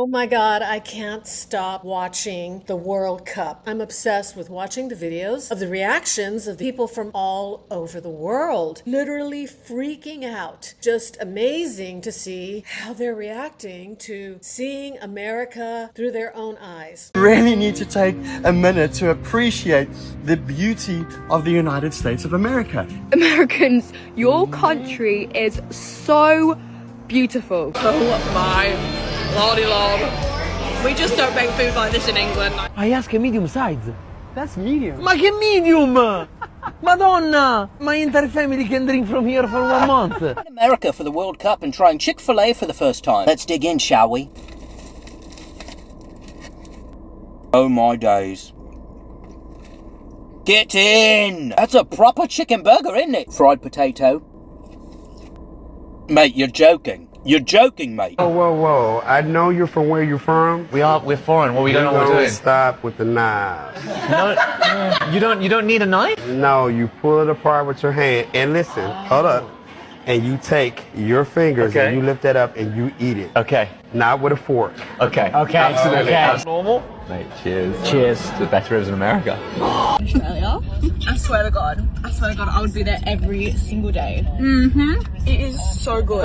Oh my God, I can't stop watching the World Cup. I'm obsessed with watching the videos of the reactions of people from all over the world, literally freaking out. Just amazing to see how they're reacting to seeing America through their own eyes. Really need to take a minute to appreciate the beauty of the United States of America. Americans, your country is so beautiful. Oh my lordy lord. We just don't make food like this in England. I ask a medium size. That's medium. Ma che medium? Madonna! My entire family can drink from here for 1 month. In America for the World Cup and trying Chick-fil-A for the first time. Let's dig in, shall we? Oh my days. Get in! That's a proper chicken burger, isn't it? Fried potato. Mate, you're joking. You're joking, mate. Whoa, whoa, whoa. I know you're from where you're from. We're foreign. Well, we don't know what we're doing. Stop with the knives. No, you don't need a knife? No, you pull it apart with your hand. And listen, hold up. And you take your fingers and you lift that up and you eat it. Okay. Not with a fork. Okay. Absolutely. Okay. Normal? Mate, cheers. Cheers. To the best ribs in America. Australia, I swear to God, I would be there every single day. It is so good.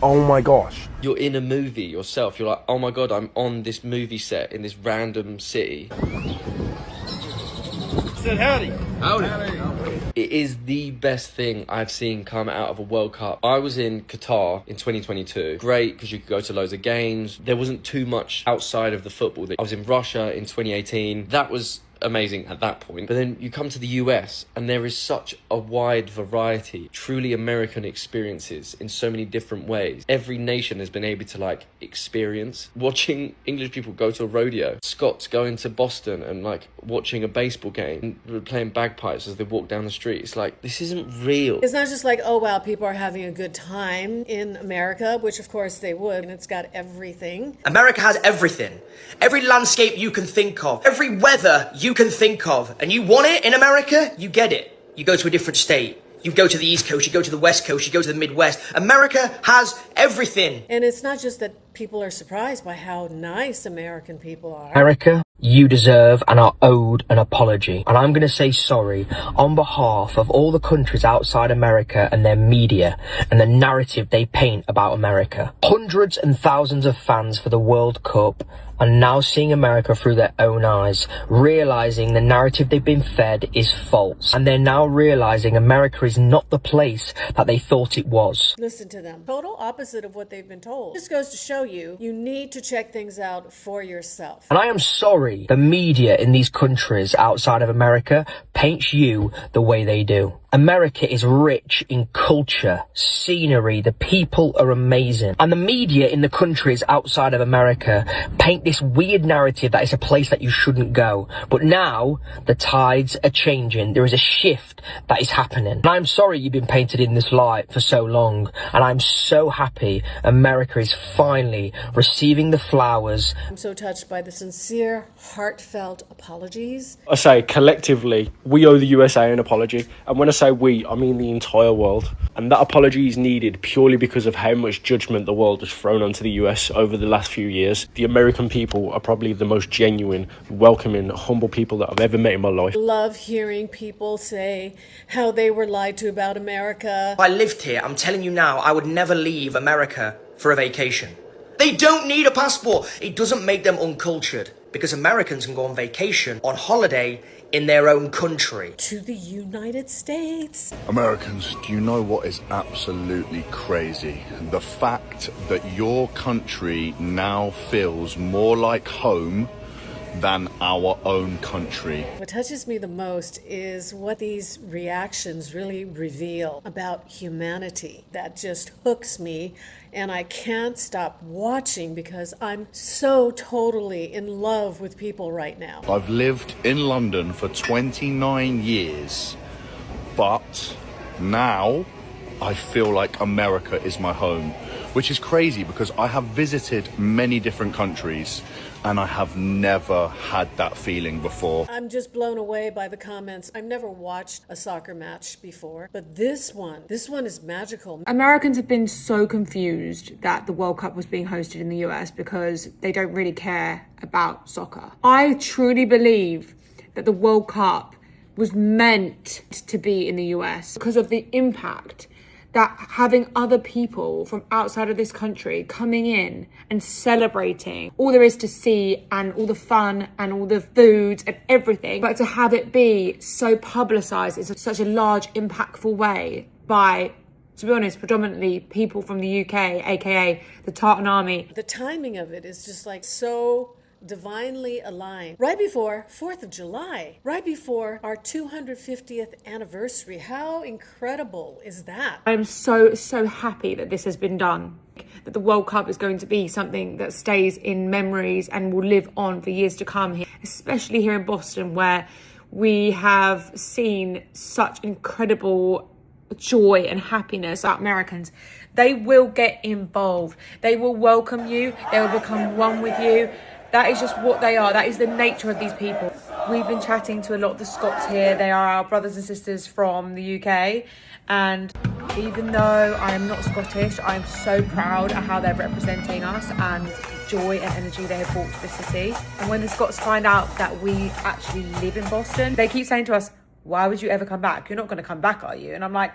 Oh my gosh. You're in a movie yourself. You're like, oh my God, I'm on this movie set in this random city. Said howdy. It is the best thing I've seen come out of a World Cup. I was in Qatar in 2022. Great, because you could go to loads of games. There wasn't too much outside of the football. I was in Russia in 2018. That was amazing at that point. But then you come to the US and there is such a wide variety, truly American experiences in so many different ways. Every nation has been able to like experience watching English people go to a rodeo, Scots going to Boston and like watching a baseball game and playing bagpipes as they walk down the street. It's like, this isn't real. It's not just like, oh wow, people are having a good time in America, which of course they would, and it's got everything. America has everything. Every landscape you can think of, every weather you can think of, and you want it in America, you get it. You go to a different state. You go to the East Coast, you go to the West Coast, you go to the Midwest. America has everything. And it's not just that people are surprised by how nice American people are. America, you deserve and are owed an apology. And I'm going to say sorry on behalf of all the countries outside America and their media and the narrative they paint about America. Hundreds and thousands of fans for the World Cup are now seeing America through their own eyes, realizing the narrative they've been fed is false. And they're now realizing America is not the place that they thought it was. Listen to them. Total opposite of what they've been told. This goes to show you, you need to check things out for yourself. And I am sorry the media in these countries outside of America paints you the way they do. America is rich in culture, scenery, the people are amazing. And the media in the countries outside of America paint this weird narrative that it's a place that you shouldn't go. But now the tides are changing. There is a shift that is happening. And I'm sorry you've been painted in this light for so long. And I'm so happy America is finally receiving the flowers. I'm so touched by the sincere, heartfelt apologies. I say collectively, we owe the USA an apology. And when I say we, I mean the entire world. And that apology is needed purely because of how much judgment the world has thrown onto the US over the last few years. The American people are probably the most genuine, welcoming, humble people that I've ever met in my life. Love hearing people say how they were lied to about America. If I lived here, I'm telling you now, I would never leave America for a vacation. They don't need a passport. It doesn't make them uncultured because Americans can go on vacation, on holiday, in their own country. To the United States. Americans, do you know what is absolutely crazy? The fact that your country now feels more like home than our own country. What touches me the most is what these reactions really reveal about humanity. That just hooks me, and I can't stop watching because I'm so totally in love with people right now. I've lived in London for 29 years, but now I feel like America is my home. which is crazy because I have visited many different countries and I have never had that feeling before. I'm just blown away by the comments. I've never watched a soccer match before, but this one is magical. Americans have been so confused that the World Cup was being hosted in the US because they don't really care about soccer. I truly believe that the World Cup was meant to be in the US because of the impact that having other people from outside of this country coming in and celebrating all there is to see and all the fun and all the foods and everything, but to have it be so publicised in such a large, impactful way by, to be honest, predominantly people from the UK, aka the Tartan Army. The timing of it is just like so divinely aligned. Right before 4th of July, right before our 250th anniversary. How incredible is that? I'm so happy that this has been done. That the World Cup is going to be something that stays in memories and will live on for years to come here, especially here in Boston, where we have seen such incredible joy and happiness about Americans. They will get involved. They will welcome you. They will become one with you. That is just what they are. That is the nature of these people. We've been chatting to a lot of the Scots here. They are our brothers and sisters from the UK. And even though I am not Scottish, I'm so proud of how they're representing us and the joy and energy they have brought to the city. And when the Scots find out that we actually live in Boston, they keep saying to us, why would you ever come back? You're not going to come back, are you? And I'm like,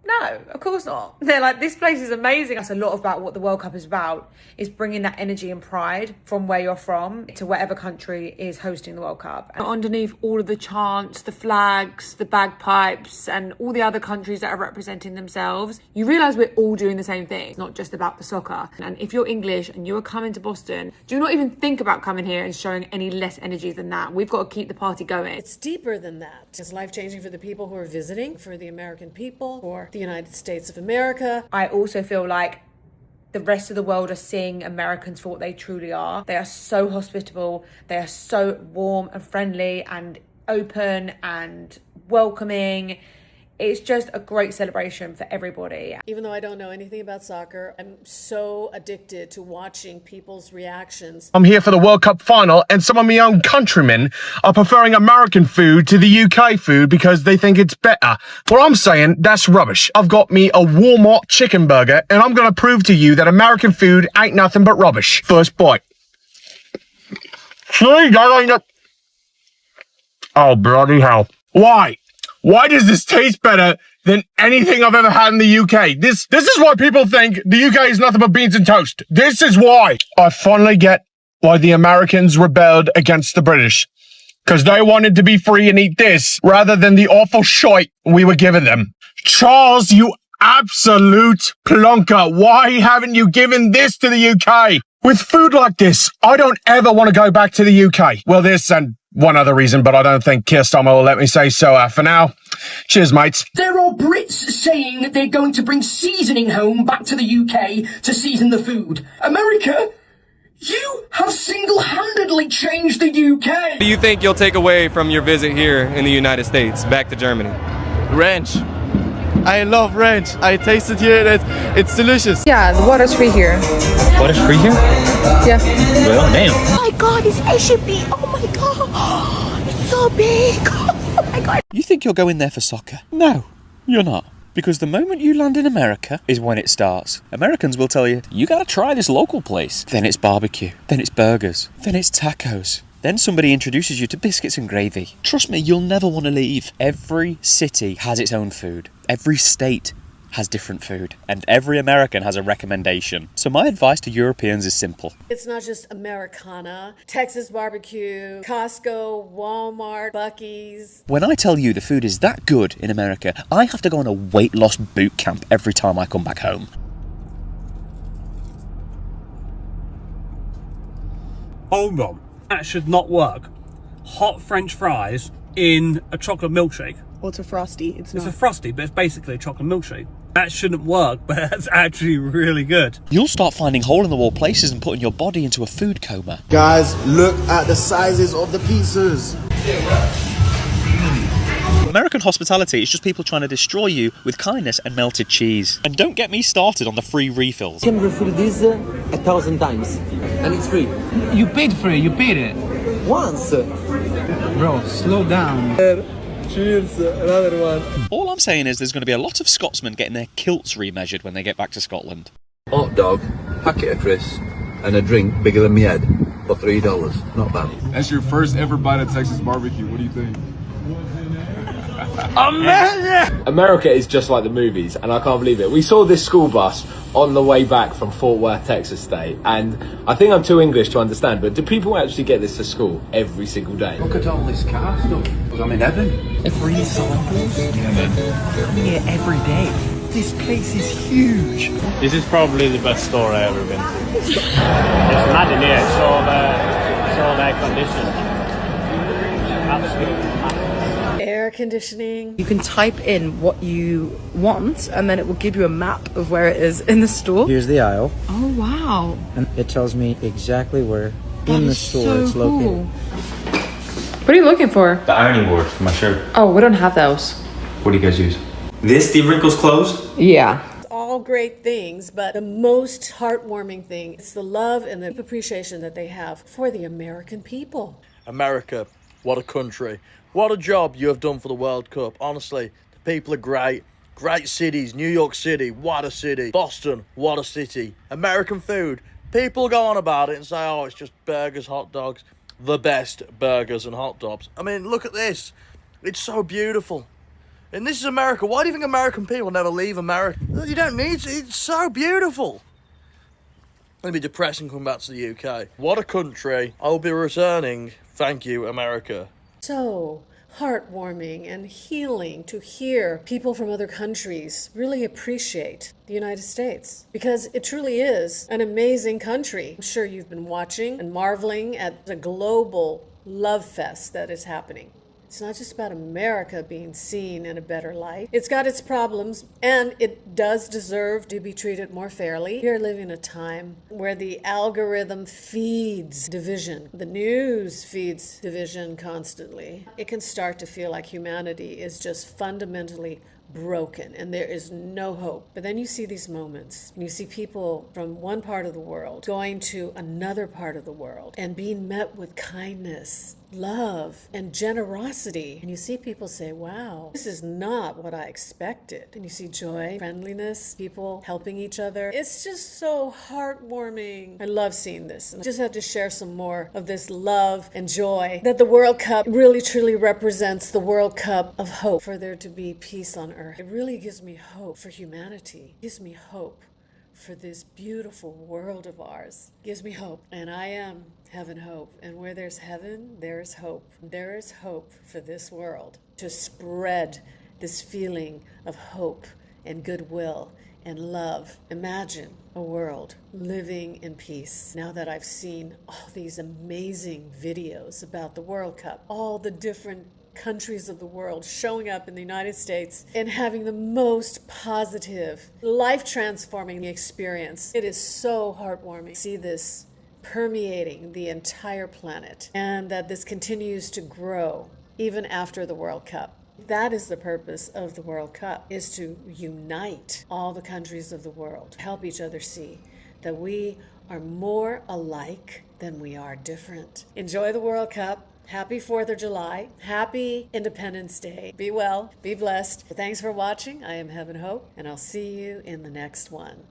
no, of course not. They're like, this place is amazing. That's a lot about what the World Cup is about, is bringing that energy and pride from where you're from to whatever country is hosting the World Cup. And underneath all of the chants, the flags, the bagpipes, and all the other countries that are representing themselves, you realise we're all doing the same thing. It's not just about the soccer. And if you're English and you are coming to Boston, do not even think about coming here and showing any less energy than that. We've got to keep the party going. It's deeper than that. It's life-changing for the people who are visiting, for the American people, for the United States of America. I also feel like the rest of the world are seeing Americans for what they truly are. They are so hospitable. They are so warm and friendly and open and welcoming. It's just a great celebration for everybody. Even though I don't know anything about soccer, I'm so addicted to watching people's reactions. I'm here for the World Cup final, and some of my own countrymen are preferring American food to the UK food because they think it's better. Well, I'm saying that's rubbish. I've got me a Walmart chicken burger, and I'm going to prove to you that American food ain't nothing but rubbish. First bite. See, that ain't no... Oh, bloody hell. Why? Why does this taste better than anything I've ever had in the UK? This is why people think the UK is nothing but beans and toast. This is why. I finally get why the Americans rebelled against the British. Because they wanted to be free and eat this rather than the awful shite we were giving them. Charles, you absolute plonker. Why haven't you given this to the UK? With food like this, I don't ever want to go back to the UK. Well, this and one other reason, but I don't think Keir Starmer will let me say so. For now, cheers, mates. There are Brits saying that they're going to bring seasoning home back to the UK to season the food. America, you have single-handedly changed the UK. What do you think you'll take away from your visit here in the United States, back to Germany? Ranch. I love ranch. I tasted here and it's delicious. Yeah, the water's free here. Water's free here? Yeah. Well, damn. Oh my god, it's SUV. Oh my god. It's so big. Oh my god. You think you're going there for soccer? No, you're not. Because the moment you land in America is when it starts. Americans will tell you, you gotta try this local place. Then it's barbecue. Then it's burgers. Then it's tacos. Then somebody introduces you to biscuits and gravy. Trust me, you'll never want to leave. Every city has its own food. Every state has different food. And every American has a recommendation. So my advice to Europeans is simple. It's not just Americana, Texas barbecue, Costco, Walmart, Buc-ee's. When I tell you the food is that good in America, I have to go on a weight loss boot camp every time I come back home. Hold on. That should not work. Hot French fries in a chocolate milkshake. Well, it's a Frosty. It's a Frosty, but it's basically a chocolate milkshake. That shouldn't work, but that's actually really good. You'll start finding hole-in-the-wall places and putting your body into a food coma. Guys, look at the sizes of the pizzas. American hospitality is just people trying to destroy you with kindness and melted cheese. And don't get me started on the free refills. You can refill this 1,000 times, and it's free. You paid for it, you paid it. Once. Bro, slow down. Cheers, another one. All I'm saying is there's going to be a lot of Scotsmen getting their kilts remeasured when they get back to Scotland. Hot dog, packet of crisps, and a drink bigger than my head for $3. Not bad. That's your first ever bite of Texas barbecue. What do you think? America is just like the movies, and I can't believe it. We saw this school bus on the way back from Fort Worth, Texas State, and I think I'm too English to understand, but do people actually get this to school every single day? Look at all this car stuff. I'm in heaven. Free samples? Yeah, man. I'm here every day. This place is huge. This is probably the best store I've ever been to. It's mad in here. It's all air conditioned. Absolutely mad. Air conditioning. You can type in what you want and then it will give you a map of where it is in the store. Here's the aisle. Oh wow. And it tells me exactly where in the store it's located. What are you looking for? The ironing board for my shirt. Oh, we don't have those. What do you guys use? This, the wrinkles clothes? Yeah. All great things, but the most heartwarming thing is the love and the appreciation that they have for the American people. America, what a country. What a job you have done for the World Cup. Honestly, the people are great. Great cities. New York City, what a city. Boston, what a city. American food. People go on about it and say, oh, it's just burgers, hot dogs. The best burgers and hot dogs. I mean, look at this. It's so beautiful. And this is America. Why do you think American people never leave America? You don't need to. It's so beautiful. It'll be depressing coming back to the UK. What a country. I'll be returning. Thank you, America. So heartwarming and healing to hear people from other countries really appreciate the United States, because it truly is an amazing country. I'm sure you've been watching and marveling at the global love fest that is happening. It's not just about America being seen in a better light. It's got its problems, and it does deserve to be treated more fairly. We are living in a time where the algorithm feeds division. The news feeds division constantly. It can start to feel like humanity is just fundamentally broken and there is no hope. But then you see these moments, and you see people from one part of the world going to another part of the world and being met with kindness, love, and generosity. And you see people say, wow, this is not what I expected. And you see joy, friendliness, people helping each other. It's just so heartwarming. I love seeing this. And I just had to share some more of this love and joy that the World Cup really truly represents, the World Cup of hope for there to be peace on earth. It really gives me hope for humanity. It gives me hope for this beautiful world of ours. It gives me hope. And I am heaven hope. And where there's heaven, there is hope. There is hope for this world to spread this feeling of hope and goodwill and love. Imagine a world living in peace. Now that I've seen all these amazing videos about the World Cup, all the different countries of the world showing up in the United States and having the most positive, life-transforming experience. It is so heartwarming to see this permeating the entire planet, and that this continues to grow even after the World Cup. That is the purpose of the World Cup, is to unite all the countries of the world, help each other see that we are more alike than we are different. Enjoy the World Cup. Happy 4th of July. Happy Independence Day. Be well. Be blessed. Thanks for watching. I am Heaven Hope, and I'll see you in the next one.